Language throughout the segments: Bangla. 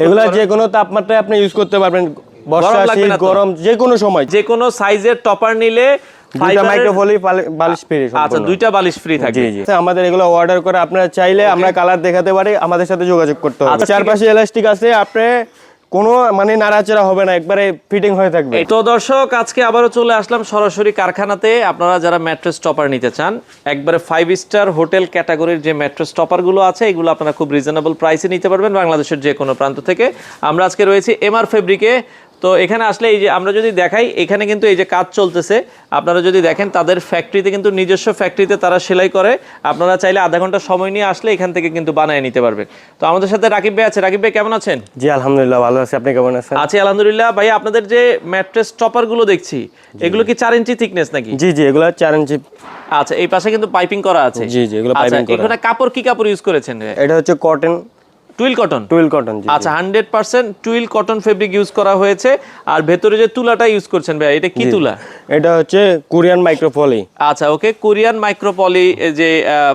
এগুলা যে কোনো তাপমাত্রায় আপনি ইউজ করতে পারবেন, বর্ষা শীত গরম যে কোনো সময়। যে কোনো সাইজের টপার নিলে দুইটা মাইক্রোফলি বালিশ ফ্রি। আচ্ছা, দুইটা বালিশ ফ্রি থাকবে। জি জি, আমাদের এগুলো অর্ডার করে আপনারা চাইলে আমরা কালার দেখাতে পারি, আমাদের সাথে যোগাযোগ করতে হবে। চারপাশে ইলাস্টিক আছে, আপনি কোনো মানে নাড়াচাড়া হবে না, একবারে ফিটিং হয়ে থাকবে। তো দর্শক, আজকে আবারও চলে আসলাম সরাসরি কারখানাতে। আপনারা যারা ম্যাট্রেস টপার নিতে চান, একবারে 5 স্টার হোটেল ক্যাটাগরির যে ম্যাট্রেস টপার গুলো আছে, এগুলো আপনারা খুব রিজনেবল প্রাইসে নিতে পারবেন বাংলাদেশের যে কোনো প্রান্ত থেকে। আমরা আজকে রয়েছি এমআর ফেব্রিকে। তো এখানে আসলে এই যে আমরা যদি দেখাই, এখানে কিন্তু এই যে কাজ চলতেছে, আপনারা যদি দেখেন তাদের ফ্যাক্টরিতে কিন্তু নিজস্ব ফ্যাক্টরিতে তারা সেলাই করে। আপনারা চাইলে আধা ঘন্টা সময় নিয়ে আসলে এখান থেকে কিন্তু বানিয়ে নিতে পারবেন। তো আমাদের সাথে রাকিব ভাই আছে। রাকিব ভাই কেমন আছেন? জি আলহামদুলিল্লাহ ভালো আছি, আপনি কেমন আছেন? আছি আলহামদুলিল্লাহ। ভাই আপনাদের যে ম্যাট্রেস টপার গুলো দেখছি, এগুলো কি 4 ইঞ্চি থিকনেস নাকি? জি জি, এগুলো 4 ইঞ্চি। আচ্ছা, এই পাশে কিন্তু পাইপিং করা আছে। জি জি, এগুলো পাইপিং করা। এখানে কাপড় কি কাপড় ইউজ করেছেন? এটা হচ্ছে cotton, twill cotton. Twill cotton. জি আচ্ছা, 100% টুইল কটন ফেব্রিক ইউজ করা হয়েছে। আর ভেতরে যে তুলাটা ইউজ করছেন ভাই, এটা কি তুলা? এটা হচ্ছে কোরিয়ান মাইক্রোপলি। আচ্ছা, ওকে, কোরিয়ান মাইক্রোপলি যে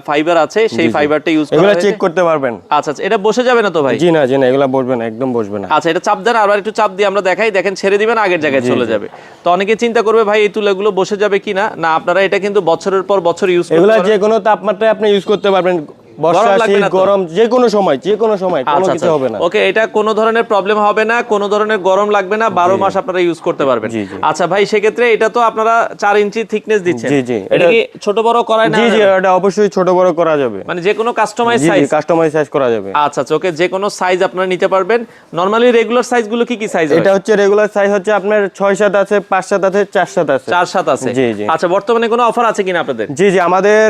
ফাইবার আছে, সেই ফাইবারটা ইউজ করা এগুলো হয়েছে। চেক করতে পারবেন। আচ্ছা, এটা বসে যাবে না তো ভাই? জি না জি না, এগুলো বসবে না, একদম বসবে না। আচ্ছা, এটা চাপ দেন, আর একটু চাপ দিয়ে আমরা দেখাই। দেখেন, ছেড়ে দিবেন, আগের জায়গায় চলে যাবে। তো অনেকে চিন্তা করবে ভাই এই তুলাগুলো বসে যাবে কিনা। না, আপনারা এটা কিন্তু বছরের পর বছর ইউজ করতে এগুলো পারবেন। যে কোনো তাপমাত্রায় আপনি ইউজ করতে পারবেন, বর্ষা শীত গরম যে কোনো সময়, যে কোনো সময়, কোনো কিছু হবে না। ওকে, এটা কোনো ধরনের প্রবলেম হবে না, কোনো ধরনের গরম লাগবে না, 12 মাস আপনারা ইউজ করতে পারবেন। আচ্ছা ভাই, সেক্ষেত্রে এটা তো আপনারা 4 ইঞ্চি থিকনেস দিচ্ছেন। জি জি, এটা কি ছোট বড় করায় না? জি জি, এটা অবশ্যই ছোট বড় করা যাবে, মানে যে কোনো কাস্টমাইজ জি সাইজ। জি, কাস্টমাইজ সাইজ করা যাবে। আচ্ছা আচ্ছা, ওকে, যে কোনো সাইজ আপনারা নিতে পারবেন। নরমালি রেগুলার সাইজ গুলো কি কি সাইজ হয়? এটা হচ্ছে রেগুলার সাইজ হচ্ছে আপনার 6-7 আছে, 5-7 আছে, 4-7 আছে। 4-7 আছে। জি জি। আচ্ছা, বর্তমানে কোনো অফার আছে কিনা আপনাদের? জি জি, আমাদের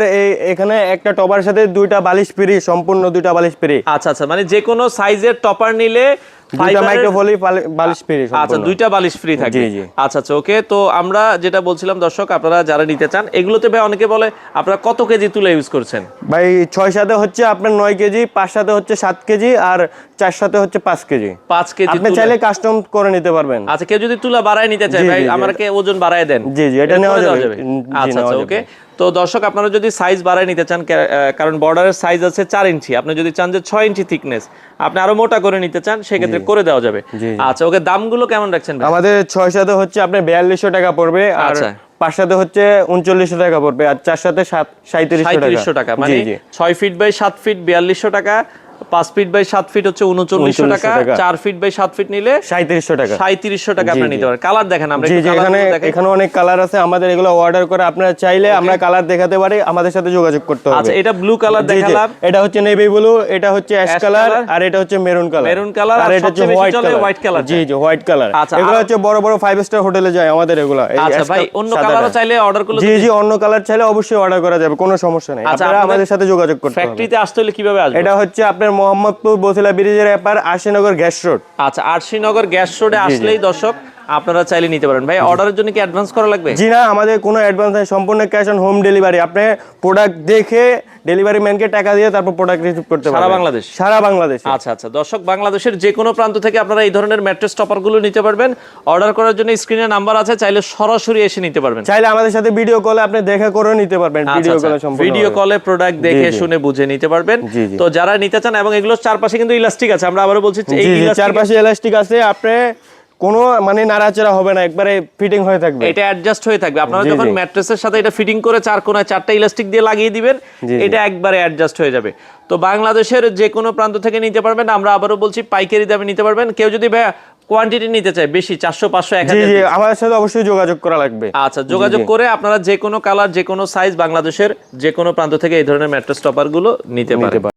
এখানে একটা টপার সাথে 2টা বালিশ ফ্রি, সম্পূর্ণ 2টা বালিশ ফ্রি। আচ্ছা আচ্ছা, মানে যে কোনো সাইজের টপার নিলে 2টা মাইক্রোফলি বালিশ ফ্রি। আচ্ছা, 2টা বালিশ ফ্রি থাকবে। জি জি। আচ্ছা আচ্ছা, ওকে। তো আমরা যেটা বলছিলাম দর্শক, আপনারা যারা নিতে চান, এগুলোতে ভাই অনেকে বলে আপনারা কত কেজি তুলা ইউজ করছেন? ভাই 6-7 হচ্ছে আপনার 9 কেজি, 5-7 হচ্ছে 7 কেজি, আর 4-7 হচ্ছে 5 কেজি। 5 কেজি আপনি চাইলে কাস্টম করে নিতে পারবেন। আচ্ছা, কেউ যদি তুলা বাড়ায় নিতে চায়, ভাই আমাকে ওজন বাড়ায় দেন। জি জি, এটা নেওয়া যাবে। আচ্ছা আচ্ছা, ওকে। তো দর্শক, আপনারা যদি সাইজ বাড়ায় নিতে চান, কারণ বর্ডারের সাইজ আছে 4 ইঞ্চি, আপনি যদি চান যে 6 ইঞ্চি থিকনেস, আপনি আরো মোটা করে নিতে চান, সেক্ষেত্রে করে দেওয়া যাবে। আচ্ছা, ওকে, দামগুলো কেমন রাখছেন ভাই? আমাদের 6-7 হচ্ছে আপনার 4200 টাকা পড়বে, আর 5-7 হচ্ছে 3900 টাকা পড়বে, আর 4-7 3700 টাকা। মানে 6 ফিট বাই 7 ফিট 4200 টাকা, 5 ফিট বাই 7 ফিট হচ্ছে 3900 টাকা, 4 ফিট বাই 7 ফিট নিলে 3700 টাকা। 3700 টাকা আপনি নিতে পারেন। কালার দেখেন, আমরা জি জি, এখানে অনেক কালার আছে, আমাদের এগুলো অর্ডার করে আপনারা চাইলে আমরা কালার দেখাতে পারি, আমাদের সাথে যোগাযোগ করতে হবে। আচ্ছা, এটা ব্লু কালার দেখালাম, এটা হচ্ছে নেভি ব্লু, এটা হচ্ছে অ্যাশ কালার, আর এটা হচ্ছে মেরুন কালার, আর এটা হচ্ছে হোয়াইট কালার। জি জি, হোয়াইট কালার। এগুলো হচ্ছে বড় বড় 5 স্টার হোটেলে যায় আমাদের এগুলো। আচ্ছা ভাই, অন্য কালারও চাইলে অর্ডার করলে? জি জি, অন্য কালার চাইলে অবশ্যই অর্ডার করা যাবে, কোনো সমস্যা নেই। আপনারা আমাদের সাথে যোগাযোগ করতে হবে। ফ্যাক্টরিতে আসতে হলে কিভাবে আসবে? এটা হচ্ছে আপনার মোহাম্মদপুর বসিলা ব্রিজের এপার আশিনগর গ্যাস রোড। আচ্ছা, আশিনগর গ্যাস রোডে আসলেই দর্শক আপনারা চাইলে নিতে পারেন। ভাই, অর্ডারের জন্য কি অ্যাডভান্স করা লাগবে? জি না, আমাদের কোনো অ্যাডভান্স নাই, সম্পূর্ণ ক্যাশ অন হোম ডেলিভারি। আপনি প্রোডাক্ট দেখে ডেলিভারি ম্যানকে টাকা দিয়ে তারপর প্রোডাক্ট রিসিভ করতে পারবেন। সারা বাংলাদেশ? সারা বাংলাদেশ। আচ্ছা আচ্ছা, দর্শক, বাংলাদেশের যে কোনো প্রান্ত থেকে আপনারা এই ধরনের ম্যাট্রেস টপারগুলো নিতে পারবেন। অর্ডার করার জন্য স্ক্রিনে নাম্বার আছে, চাইলে সরাসরি এসে নিতে পারবেন। চাইলে আমাদের সাথে ভিডিও কলে আপনি দেখা করে নিতে পারবেন। ভিডিও কলে প্রোডাক্ট দেখে শুনে বুঝে নিতে পারবেন। তো যারা নিতে চান, এবং এগুলোর চারপাশে কিন্তু ইলাস্টিক আছে, আমরা আবারও বলছি এই চারপাশে ইলাস্টিক আছে, আপনি কোনো মানে নাড়াচাড়া হবে না, একবারে ফিটিং হয়ে থাকবে। এটা অ্যাডজাস্ট হয়ে থাকবে। আপনারা যখন ম্যাট্রেসের সাথে এটা ফিটিং করে 4 কোণায় 4টা ইলাস্টিক দিয়ে লাগিয়ে দিবেন, এটা একবারে অ্যাডজাস্ট হয়ে যাবে। তো বাংলাদেশের যে কোনো প্রান্ত থেকে নিতে পারবেন। আমরা আবারও বলছি, পাইকারি দামে নিতে পারবেন। কেউ যদি ভাই কোয়ান্টিটি নিতে চায় বেশি, 400 500 1000, জি জি, আমাদের সাথে অবশ্যই যোগাযোগ করা লাগবে। আচ্ছা, যোগাযোগ করে আপনারা যে কোনো কালার, যে কোনো সাইজ, বাংলাদেশের যে কোনো প্রান্ত থেকে এই ধরনের ম্যাট্রেস টপার গুলো নিতে পারবেন।